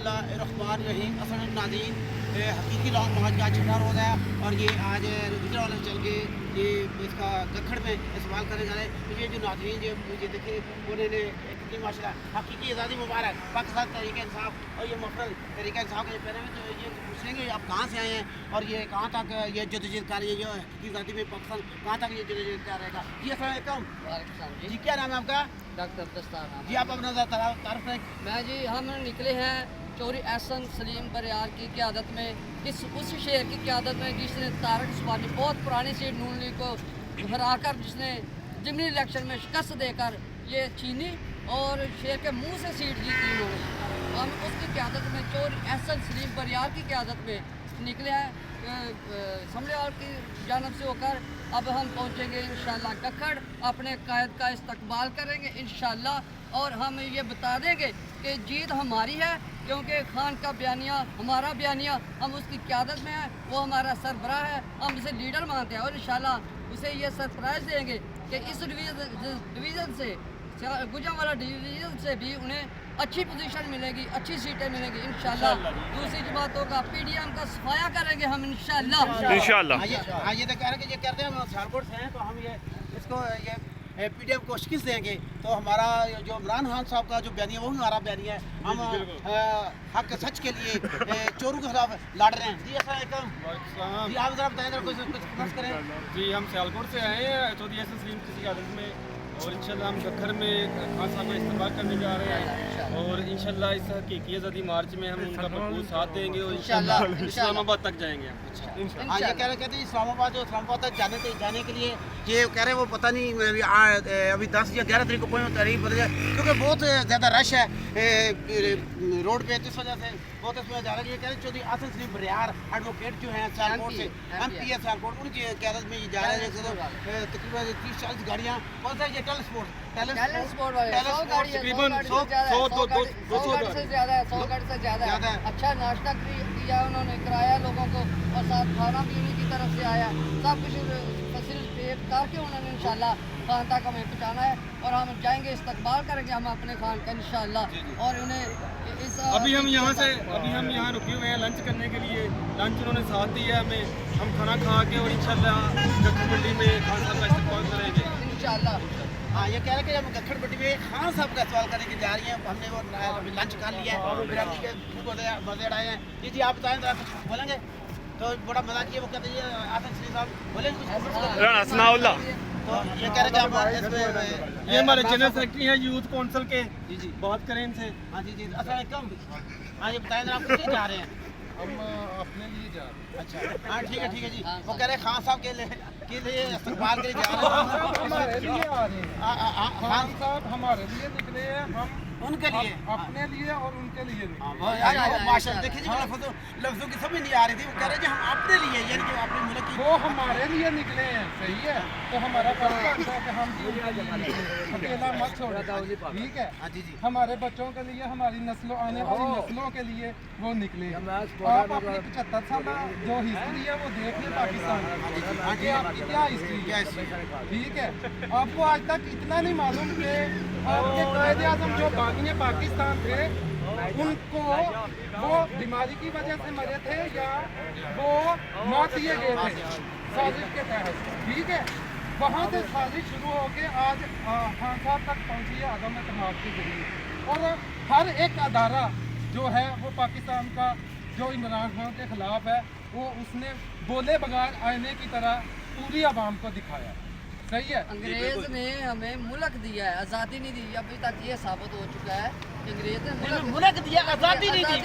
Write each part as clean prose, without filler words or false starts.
बिस्मिल्लाहिर्रहमानिर्रहीम। अस्सलाम नाज़रीन, हकीकी लॉन्ग मार्च का छठा रोज़ा है और ये आज गुजरावाला चल के ये इसका दखड़ में इस्तेमाल करने जा रहे हैं। तो ये जो नाज़रीन जो मुझे देखे उन्होंने कितनी माशाल्लाह हकीकी आज़ादी मुबारक पाकिस्तान तहरीक इंसाफ और ये मफरल तहरीक इंसाफ के पहले में। तो ये पूछेंगे आप कहाँ से आए हैं और ये कहाँ तक ये जदोजहद कर ये जो हकीकी आज़ादी में पाकिस्तान कहाँ तक ये जदोजहद कर रहेगा। जी अस्सलाम वालेकुम जी, क्या नाम है आपका? डॉक्टर दस्तार जी आप अपना तारुफ करें। मैं जी हम निकले हैं चौधरी एहसन सलीम बरियार की क़यादत में, उस शेर की क़यादत में जिसने तारक उस्मानी बहुत पुरानी सीट नून लीग को हरा कर जिसने ज़िमनी इलेक्शन में शिकस्त देकर ये छीनी और शेर के मुंह से सीट जीती उन्होंने। हम उसकी क़यादत में चौधरी एहसन सलीम बरियार की क़यादत में निकले हैं समलियाल की जानब से होकर। अब हम पहुँचेंगे इंशाअल्लाह गखड़, अपने कायद का इस्तकबाल करेंगे इंशाअल्लाह और हम ये बता देंगे कि जीत हमारी है, क्योंकि खान का बयानिया हमारा बयानिया, हम उसकी क़यादत में है, वो हमारा सरबराह है, हम इसे लीडर मानते हैं और इंशाअल्लाह उसे ये सरप्राइज़ देंगे कि इस डिवीज़न से गुजरावाला डिवीज़न से भी उन्हें अच्छी पोजीशन मिलेगी, अच्छी सीटें मिलेंगी इंशाअल्लाह। दूसरी जमातों का PDM का सफाया करेंगे हम इंशाअल्लाह। ये तो कह रहे हैं कि ये कहते हैं हम सियालकोट से हैं तो हम ये इसको ये PDM को शिकस्त देंगे। तो हमारा जो इमरान खान साहब का जो बयानिया वो हमारा बयानिया है, हम हक सच के लिए चोरों के खिलाफ लड़ रहे हैं। जी अस्सलाम जी, आप जरा बताएं कुछ कमेंट्स करें। जी हम सियालकोट से आए हैं चौधरी एहसन सलीम की क़यादत में और इंशाल्लाह हम गखर में खान साहब का इस्तेमाल करने जा रहे हैं और इंशाल्लाह इस हकीकी आज़ादी मार्च में हम उनका भरपूर साथ देंगे और इंशाल्लाह इस्लामाबाद तक जाएंगे। हाँ ये कहते हैं इस्लामाबाद तक जाने के लिए ये कह रहे हैं वो पता नहीं अभी 10 या 11 तारीख को पहुँच तारीख बदल जाए, क्योंकि बहुत ज़्यादा रश है रोड पे, इस वजह से बहुत इसमें जा रहा है। ये कह रहे हैं चौधरी एहसन सलीम बरियार एडवोकेट जो हैं सियालकोट से MPA सियालकोट, उनकी क़यादत में ये जा रहे हैं। तकरीबन 30-40 गाड़ियाँ कौन सा ये टैलेंट स्पोर्ट तकरीबन 100 गाड़ी से ज़्यादा है। अच्छा नाश्ता किया उन्होंने, कराया लोगों को और साथ खाना भी उन्हीं की तरफ से आया, सब कुछ फैसिलिटेट करके उन्होंने इंशाल्लाह खान तक हमें पहुँचाना है और हम जाएंगे इस्तकबाल करेंगे हम अपने खान का इंशाल्लाह। और उन्हें इस अभी हम यहाँ रुके हुए हैं लंच करने के लिए। लंच उन्होंने साथ दिया हमें, हम खाना खा के और इंशाल्लाह गखड़ मंडी में खान साहब का इस्तकबाल करेंगे इंशाल्लाह। हाँ ये कह रहे हैं कि हम गखड़ मंडी में खान साहब का सवाल करने की जा रही हैं। हमने वो अभी लंच कर लिया है, बिरयानी के मज़े उड़ाए हैं। जी आप बताएं जरा कुछ बोलेंगे तो बड़ा मजा किया। वो कहते हैं एहसन सलीम साहब बोलेंगे कुछ। तो ये कह रहे हैं कि ये हमारे जनरल सेक्रेटरी हैं यूथ काउंसिल के। जी बात करें इनसे। हाँ जी अस्सलाम वालेकुम। हाँ ये बताएं जरा आप किस लिए जा रहे हैं? हम अपने लिए जा रहे हैं। अच्छा हाँ ठीक है जी। वो कह रहे हैं खान साहब के लिए इस्तकबाल के लिए जा रहे हैं। हमारे लिए आ रहे हैं खान साहब, हमारे लिए निकले हैं, हम उनके लिए अपने लिए और उनके लिए माशाल्लाह। देखिए जी लफ्ज़ों की समझ नहीं आ रही थी। वो कह रहे हैं हम अपने लिए यानी कि अपने मुल्क की, वो हमारे लिए निकले हैं। सही है, तो हमारा फर्ज बनता है कि हम भी अकेला मत छोड़े, ठीक है। हमारे बच्चों के लिए, हमारी नस्लों आने वाली नस्लों के लिए वो निकले। आप अपनी 75 साल जो हिस्ट्री है वो देख लें पाकिस्तान की, आपकी क्या हिस्ट्री है, ठीक है। आपको आज तक इतना नहीं मालूम कि आपके कायद आज़म जो बानी पाकिस्तान थे उनको वो बीमारी की वजह से मरे थे या वो मौत दिए गए थे साजिश के तहत, ठीक है। वहाँ से साजिश शुरू होकर आज खान साहब तक पहुँची है अदम एतमाद के जरिए। और हर एक अदारा जो है वो पाकिस्तान का जो इमरान खान के ख़िलाफ़ है वो उसने बोले बगैर आईने की तरह पूरी आवाम को दिखाया। सही है, अंग्रेज़ ने हमें मुल्क दिया है, आज़ादी नहीं दी। अभी तक ये साबित हो चुका है अंग्रेज़ ने मुल्क दिया, आज़ादी नहीं दी।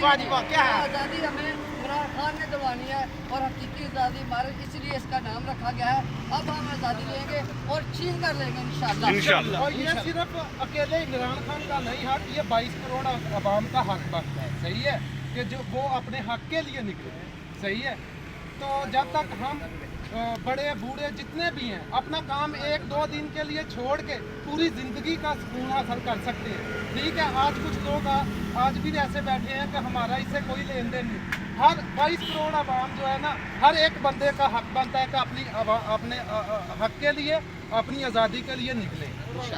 क्या है आज़ादी हमें इमरान खान ने दिलवानी है और हकीकी आज़ादी हमारे, इसलिए इसका नाम रखा गया है। अब हम आज़ादी लेंगे और छीन कर लेंगे इंशाअल्लाह। और ये सिर्फ अकेले इमरान खान का नहीं हक, ये 22 करोड़ आवाम का हक बनता है। सही है कि जो वो अपने हक के लिए निकले। सही है, तो जब तक हम बड़े बूढ़े जितने भी हैं अपना काम 1-2 दिन के लिए छोड़ के पूरी ज़िंदगी का सुकून हासिल कर सकते हैं, ठीक है। आज कुछ लोग आज भी ऐसे बैठे हैं कि हमारा इससे कोई लेन देन नहीं। हर 22 करोड़ आवाम जो है ना, हर एक बंदे का हक बनता है कि अपने हक के लिए अपनी आज़ादी के लिए निकले।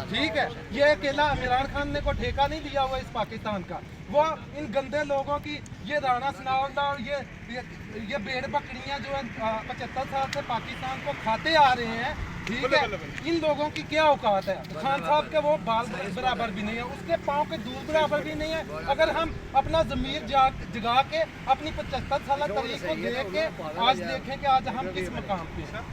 ठीक है, ये अकेला इमरान खान ने को ठेका नहीं दिया हुआ इस पाकिस्तान का, वो इन गंदे लोगों की ये राणा सनाउल्लाह और ये भेड़ बकरियां जो है 75 साल से पाकिस्तान को खाते आ रहे हैं। ठीक है, इन लोगों की क्या औकात है? खान साहब के वो बाल बराबर भी नहीं है, उसके पाँव के दूर बराबर भी नहीं है। अगर हम अपना ज़मीर जगा के अपनी 75 साल तारीख को देख के आज देखें कि आज हम किस मकाम पे हैं,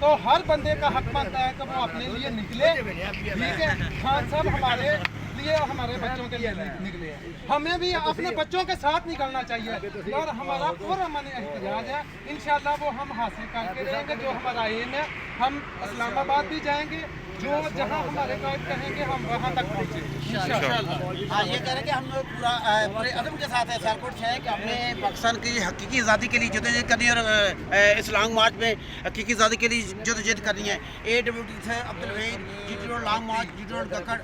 तो हर बंदे का हक बनता है कि वो अपने लिए निकले। ठीक है, खान साहब हमारे लिए हमारे बच्चों के लिए निकले हैं, हमें भी अपने बच्चों के साथ निकलना चाहिए और हमारा पूरा मन एहतजाज है। इंशाल्लाह वो हम हासिल करके रहेंगे जो हमारा एम है। हम इस्लामाबाद भी जाएंगे, जो जहां हमारे कायद कहेंगे हम वहां तक पहुंचेंगे इंशाल्लाह। हाँ, ये कह रहे हैं कि हम पूरे अदम के साथ है सियालकोट है कि हमने पाकिस्तान की हकीकी आज़ादी के लिए जदोजहद करनी है और इस लॉन्ग मार्च में हकीकी आज़ादी के लिए जदोजहद करनी है। AWT से Abdul Waheed, GT road long march, GT road गक्कड़।